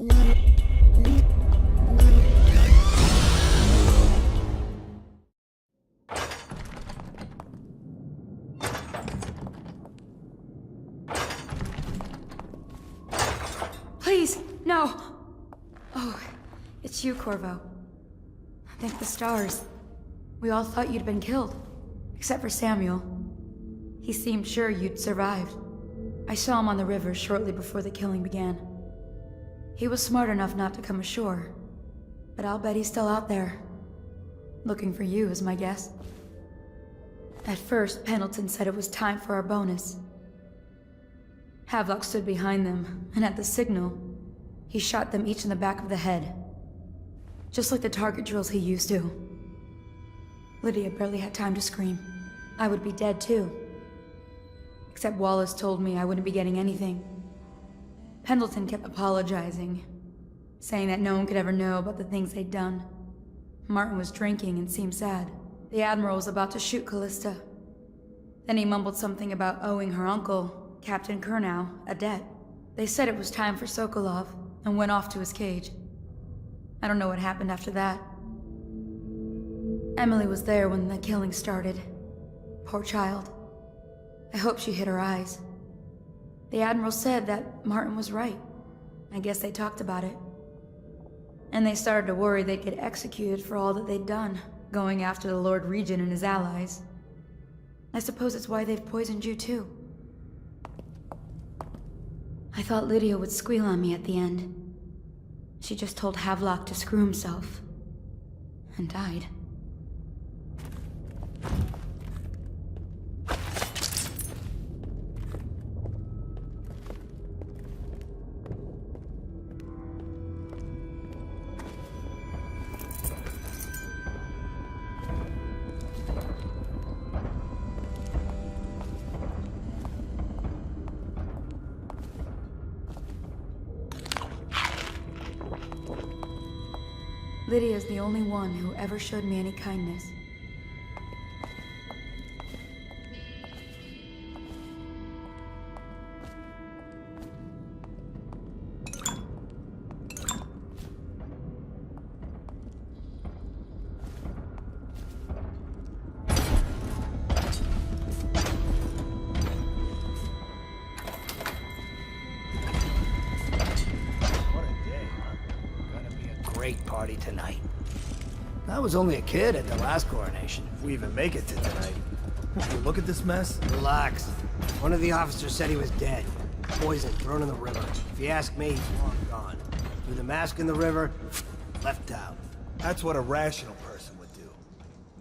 Please, no! Oh, it's you, Corvo. Thank the stars. We all thought you'd been killed. Except for Samuel. He seemed sure you'd survived. I saw him on the river shortly before the killing began. He was smart enough not to come ashore. But I'll bet he's still out there. Looking for you, is my guess. At first, Pendleton said it was time for our bonus. Havelock stood behind them, and at the signal, he shot them each in the back of the head. Just like the target drills he used to. Lydia barely had time to scream. I would be dead too. Except Wallace told me I wouldn't be getting anything. Pendleton kept apologizing, saying that no one could ever know about the things they'd done. Martin was drinking and seemed sad. The Admiral was about to shoot Callista. Then he mumbled something about owing her uncle, Captain Kurnow, a debt. They said it was time for Sokolov, and went off to his cage. I don't know what happened after that. Emily was there when the killing started. Poor child. I hope she hid her eyes. The Admiral said that Martin was right. I guess they talked about it. And they started to worry they'd get executed for all that they'd done, going after the Lord Regent and his allies. I suppose it's why they've poisoned you too. I thought Lydia would squeal on me at the end. She just told Havelock to screw himself. And died. Lydia's the only one who ever showed me any kindness. Party tonight. I was only a kid at the last coronation. If we even make it to tonight. You look at this mess? Relax. One of the officers said he was dead. Poisoned, thrown in the river. If you ask me, he's long gone. Threw the mask in the river, left town. That's what a rational person would do.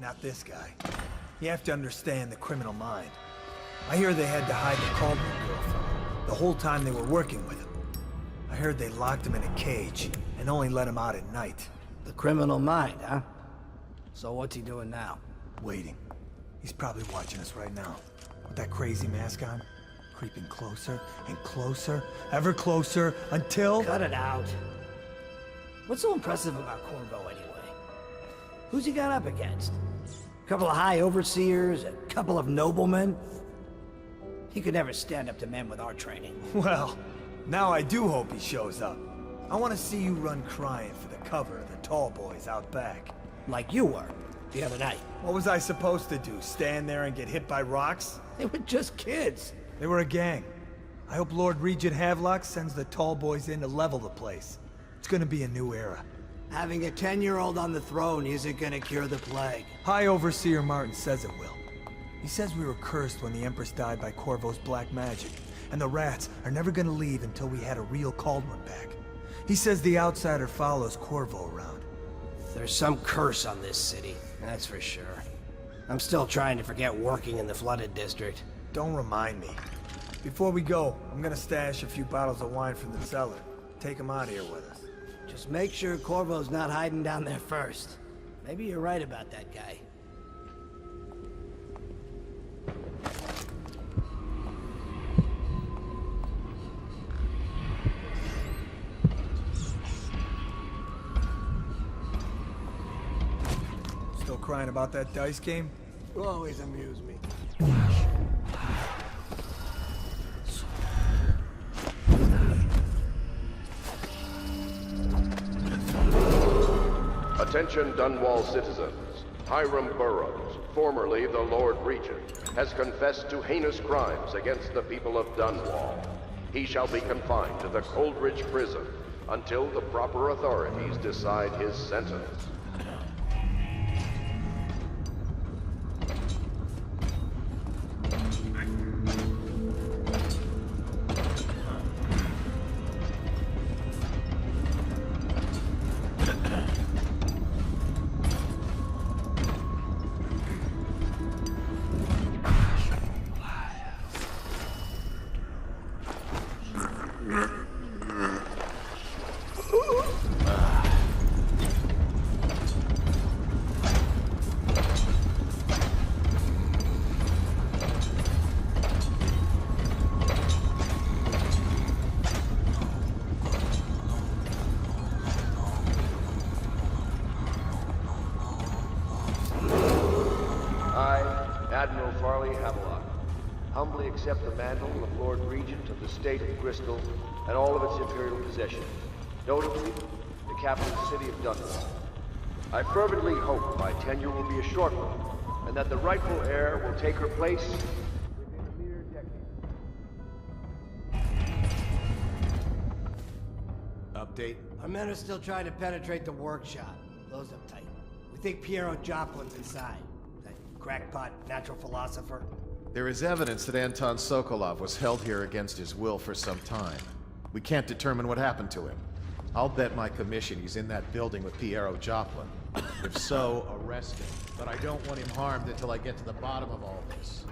Not this guy. You have to understand the criminal mind. I hear they had to hide the Caldwell girl from him the whole time they were working with him. I heard they locked him in a cage and only let him out at night. The criminal mind, huh? So what's he doing now? Waiting. He's probably watching us right now. With that crazy mask on. Creeping closer and closer, ever closer, until... Cut it out. What's so impressive about Corvo anyway? Who's he got up against? A couple of high overseers, a couple of noblemen? He could never stand up to men with our training. Well, now I do hope he shows up. I want to see you run crying for the cover of the tall boys out back. Like you were, the other night. What was I supposed to do, stand there and get hit by rocks? They were just kids. They were a gang. I hope Lord Regent Havelock sends the tall boys in to level the place. It's gonna be a new era. Having a 10-year-old on the throne isn't gonna cure the plague. High Overseer Martin says it will. He says we were cursed when the Empress died by Corvo's black magic, and the rats are never gonna leave until we had a real Cauldron back. He says the outsider follows Corvo around. There's some curse on this city, that's for sure. I'm still trying to forget working in the flooded district. Don't remind me. Before we go, I'm gonna stash a few bottles of wine from the cellar. Take them out here with us. Just make sure Corvo's not hiding down there first. Maybe you're right about that guy. Still crying about that dice game? You always amuse me. Attention Dunwall citizens. Hiram Burrows, formerly the Lord Regent, has confessed to heinous crimes against the people of Dunwall. He shall be confined to the Coldridge prison until the proper authorities decide his sentence. Admiral Farley Havelock, humbly accept the mantle of Lord Regent of the State of Bristol and all of its imperial possessions, notably the capital city of Dunwall. I fervently hope my tenure will be a short one, and that the rightful heir will take her place within a mere decade. Update. Our men are still trying to penetrate the workshop. Close up tight. We think Piero Joplin's inside. That crackpot natural philosopher. There is evidence that Anton Sokolov was held here against his will for some time. We can't determine what happened to him. I'll bet my commission he's in that building with Piero Joplin. If so, arrest him. But I don't want him harmed until I get to the bottom of all this.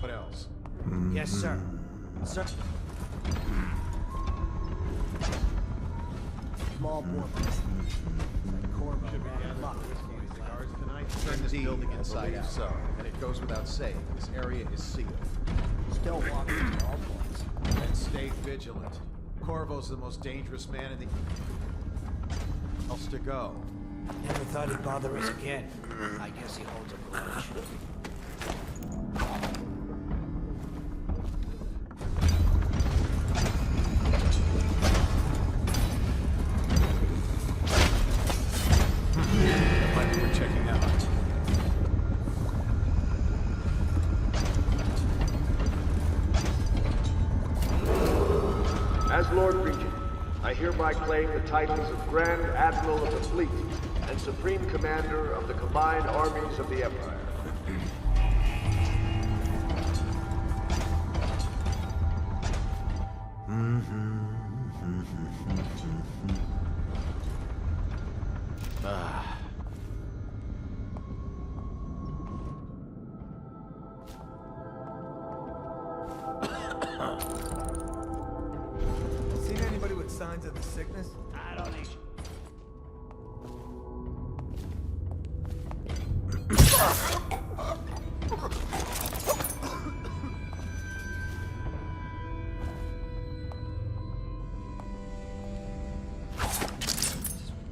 What else? Yes, sir. Sir. Small boys. Corvo. Lock. Turn this building inside out. So, and it goes without saying, this area is sealed. Still walking small boys. And stay vigilant. Corvo's the most dangerous man in the... else to go. Never thought he'd bother us again. I guess he holds a grudge. We're checking out. As Lord Regent, I hereby claim the titles of Grand Admiral of the Fleet and Supreme Commander of the combined armies of the Empire. Seen anybody with signs of the sickness? I don't need you.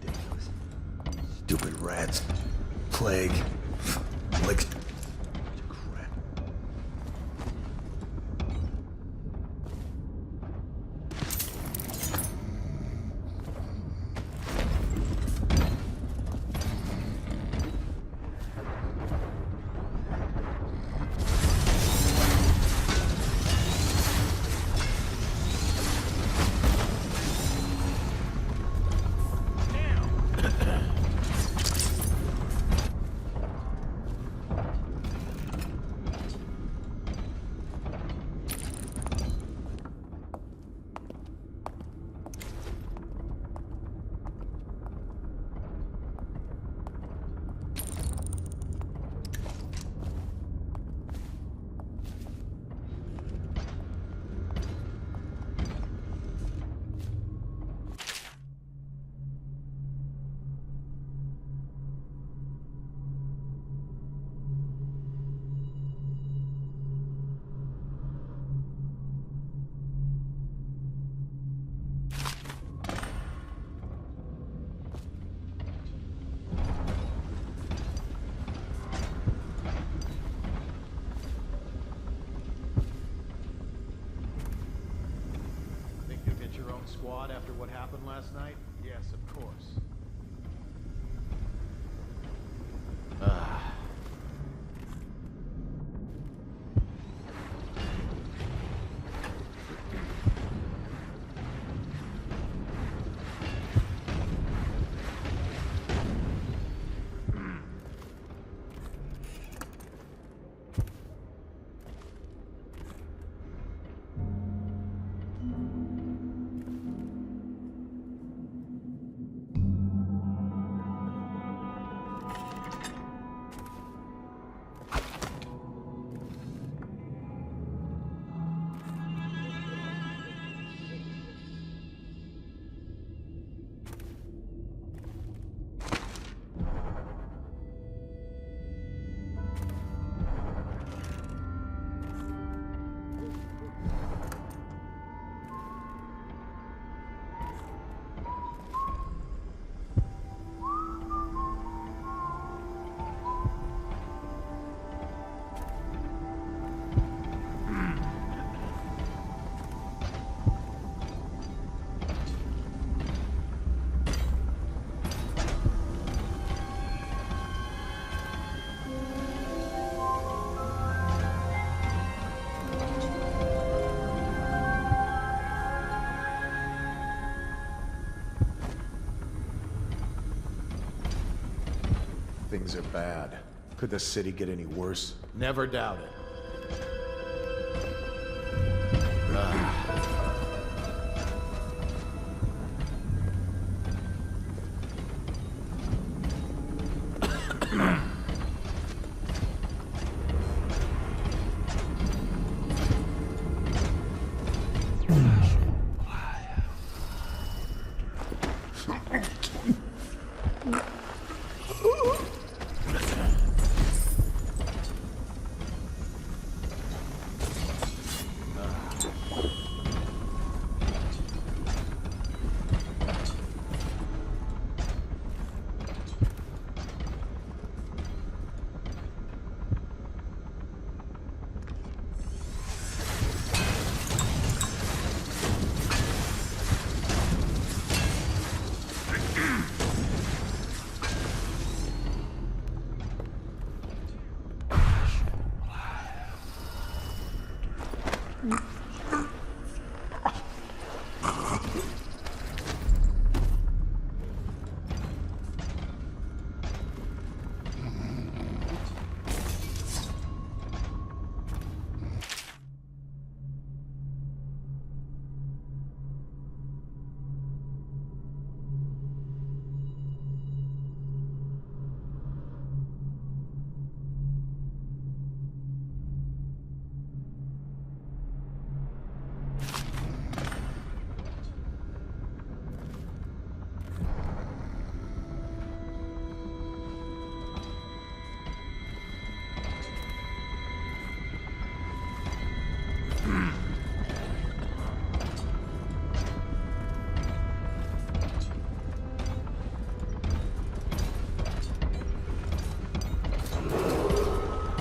Ridiculous. Stupid rats. Plague. Like... crap. own squad after what happened last night? Yes, of course. Things are bad. Could the city get any worse? Never doubt it.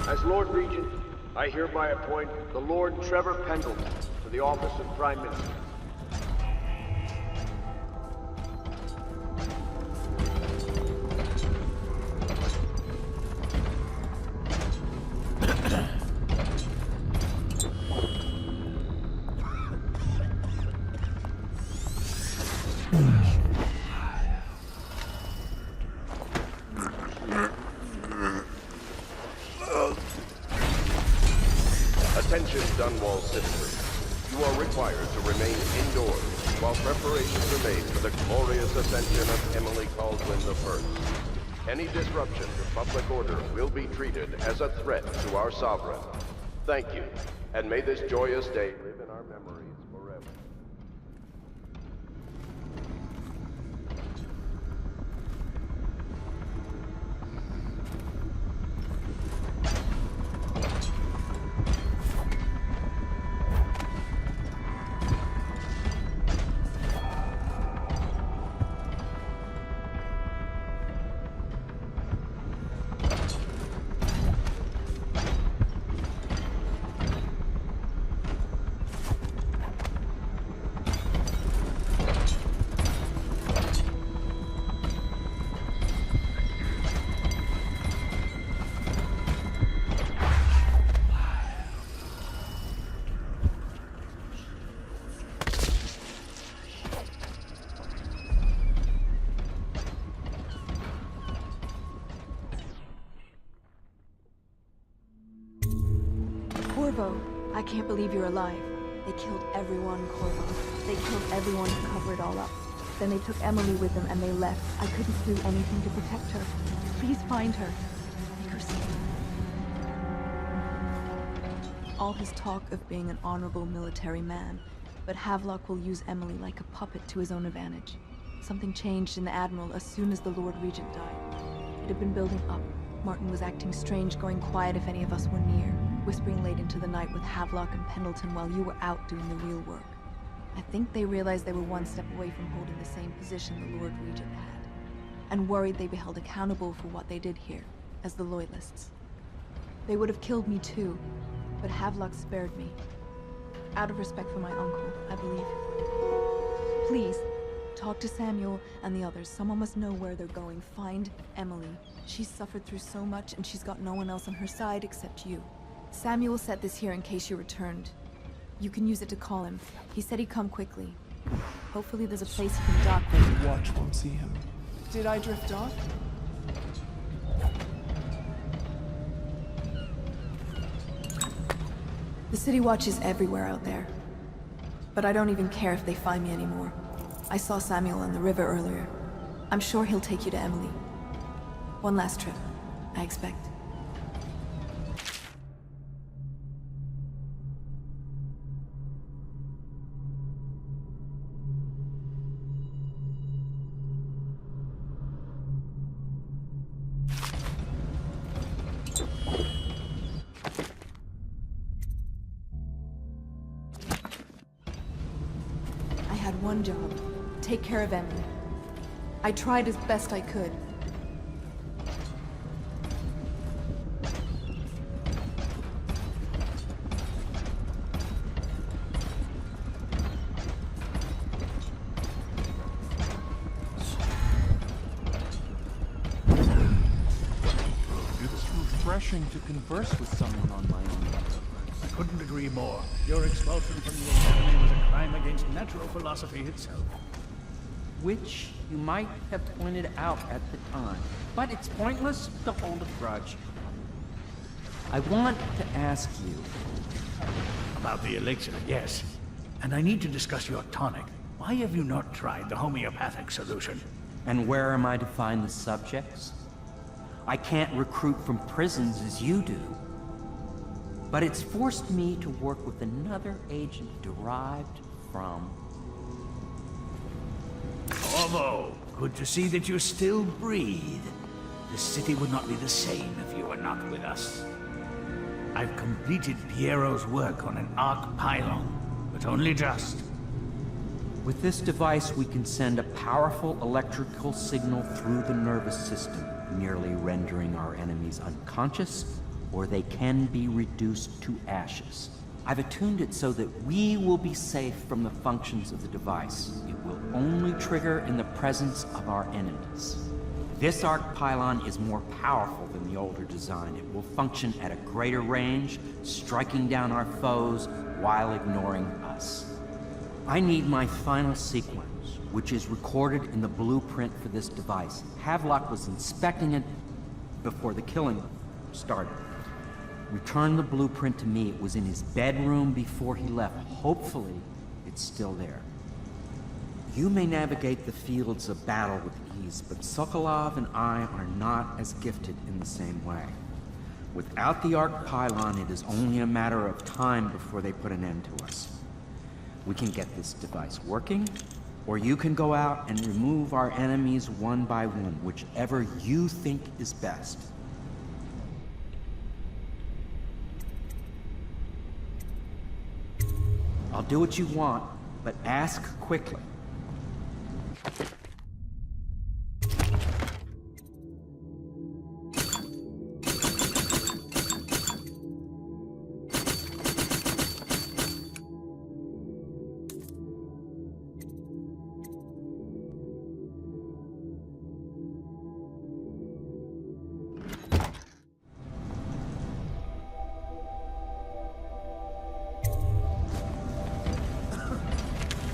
As Lord Regent, I hereby appoint the Lord Trevor Pendleton to the office of Prime Minister. Attention Dunwall citizens. You are required to remain indoors while preparations are made for the glorious ascension of Emily Caldwin I. Any disruption to public order will be treated as a threat to our sovereign. Thank you, and may this joyous day live in our memories forever. I can't believe you're alive. They killed everyone, Corvo. They killed everyone to cover it all up. Then they took Emily with them and they left. I couldn't do anything to protect her. Please find her. Make her safe. All his talk of being an honorable military man, but Havelock will use Emily like a puppet to his own advantage. Something changed in the Admiral as soon as the Lord Regent died. It had been building up. Martin was acting strange, going quiet if any of us were near, whispering late into the night with Havelock and Pendleton while you were out doing the real work. I think they realized they were one step away from holding the same position the Lord Regent had, and worried they'd be held accountable for what they did here, as the Loyalists. They would have killed me too, but Havelock spared me. Out of respect for my uncle, I believe. Please, talk to Samuel and the others. Someone must know where they're going. Find Emily. She's suffered through so much, and she's got no one else on her side except you. Samuel set this here in case you returned. You can use it to call him. He said he'd come quickly. Hopefully there's a place you can dock with. The watch won't see him. Did I drift off? The City Watch is everywhere out there. But I don't even care if they find me anymore. I saw Samuel on the river earlier. I'm sure he'll take you to Emily. One last trip, I expect. I had one job. Take care of Emily. I tried as best I could. It's refreshing to converse with someone on my own. I couldn't agree more. Your expulsion from the Academy was a crime against natural philosophy itself. Which you might have pointed out at the time. But it's pointless to hold a grudge. I want to ask you about the elixir, yes. And I need to discuss your tonic. Why have you not tried the homeopathic solution? And where am I to find the subjects? I can't recruit from prisons as you do. But it's forced me to work with another agent derived from... Corvo, good to see that you still breathe. The city would not be the same if you were not with us. I've completed Piero's work on an arc pylon, but only just. With this device, we can send a powerful electrical signal through the nervous system, nearly rendering our enemies unconscious, or they can be reduced to ashes. I've attuned it so that we will be safe from the functions of the device. It will only trigger in the presence of our enemies. This arc pylon is more powerful than the older design. It will function at a greater range, striking down our foes while ignoring us. I need my final sequence, which is recorded in the blueprint for this device. Havelock was inspecting it before the killing started. Return the blueprint to me. It was in his bedroom before he left. Hopefully, it's still there. You may navigate the fields of battle with ease, but Sokolov and I are not as gifted in the same way. Without the arc pylon, it is only a matter of time before they put an end to us. We can get this device working, or you can go out and remove our enemies one by one, whichever you think is best. I'll do what you want, but ask quickly.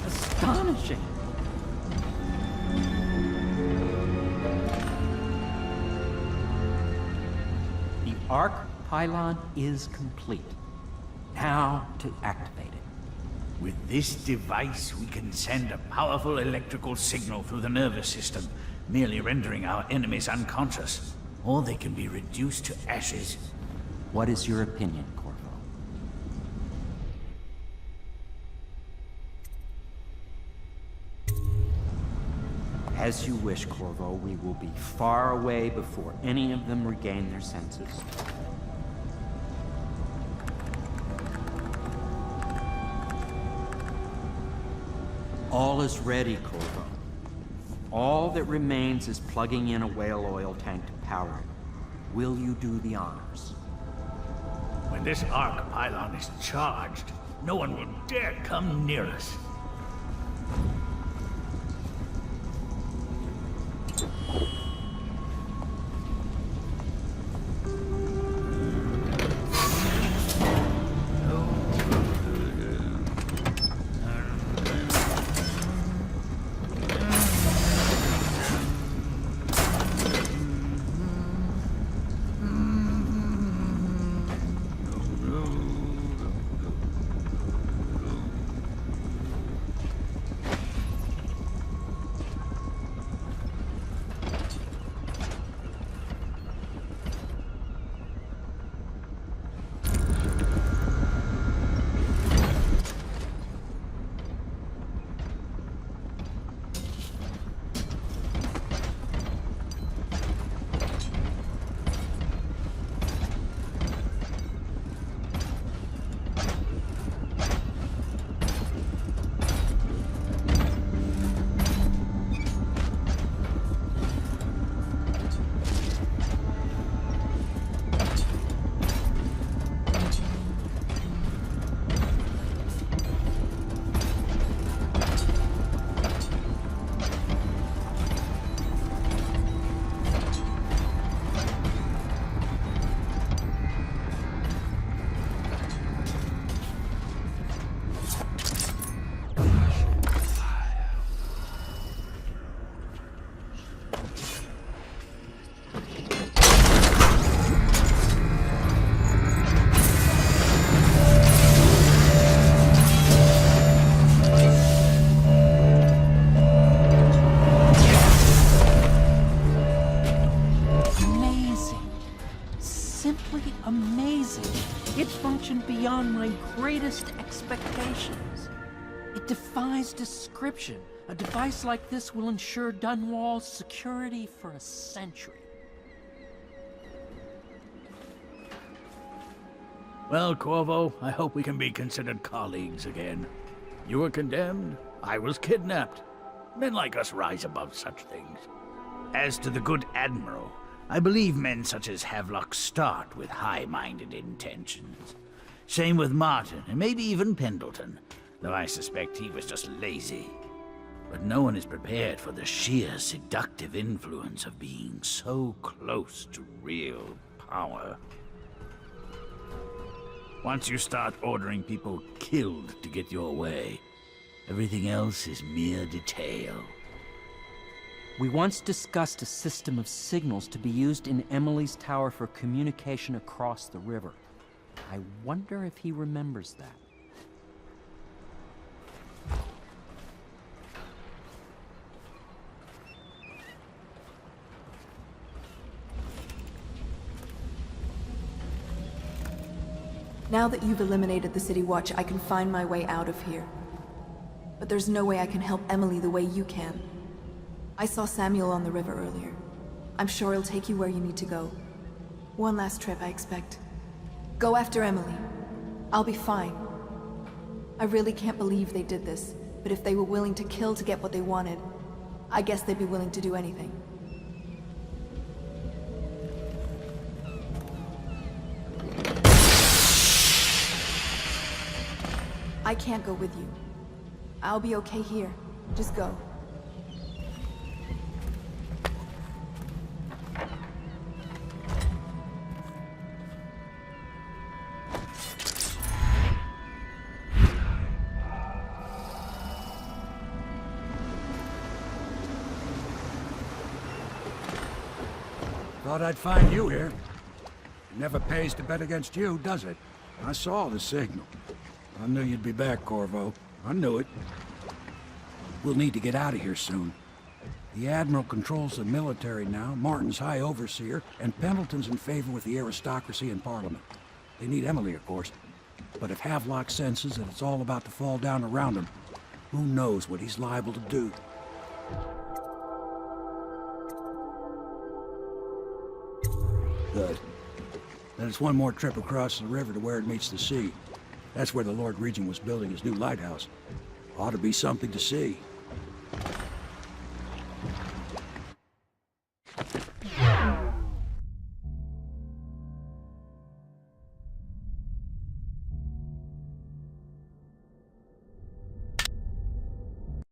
Astonishing! The arc pylon is complete. Now to activate it. With this device, we can send a powerful electrical signal through the nervous system, merely rendering our enemies unconscious. Or they can be reduced to ashes. What is your opinion, Corvo? As you wish, Corvo. We will be far away before any of them regain their senses. All is ready, Corvo. All that remains is plugging in a whale oil tank to power it. Will you do the honors? When this arc pylon is charged, no one will dare come near us. Beyond my greatest expectations. It defies description. A device like this will ensure Dunwall's security for a century. Well, Corvo, I hope we can be considered colleagues again. You were condemned, I was kidnapped. Men like us rise above such things. As to the good Admiral, I believe men such as Havelock start with high-minded intentions. Same with Martin, and maybe even Pendleton, though I suspect he was just lazy. But no one is prepared for the sheer seductive influence of being so close to real power. Once you start ordering people killed to get your way, everything else is mere detail. We once discussed a system of signals to be used in Emily's tower for communication across the river. I wonder if he remembers that. Now that you've eliminated the City Watch, I can find my way out of here. But there's no way I can help Emily the way you can. I saw Samuel on the river earlier. I'm sure he'll take you where you need to go. One last trip, I expect. Go after Emily. I'll be fine. I really can't believe they did this, but if they were willing to kill to get what they wanted, I guess they'd be willing to do anything. I can't go with you. I'll be okay here. Just go. Thought I'd find you here. Never pays to bet against you, does it? I saw the signal. I knew you'd be back, Corvo. I knew it. We'll need to get out of here soon. The Admiral controls the military now, Martin's High Overseer, and Pendleton's in favor with the aristocracy and Parliament. They need Emily, of course. But if Havelock senses that it's all about to fall down around him, who knows what he's liable to do? Good. Then it's one more trip across the river to where it meets the sea. That's where the Lord Regent was building his new lighthouse. Ought to be something to see.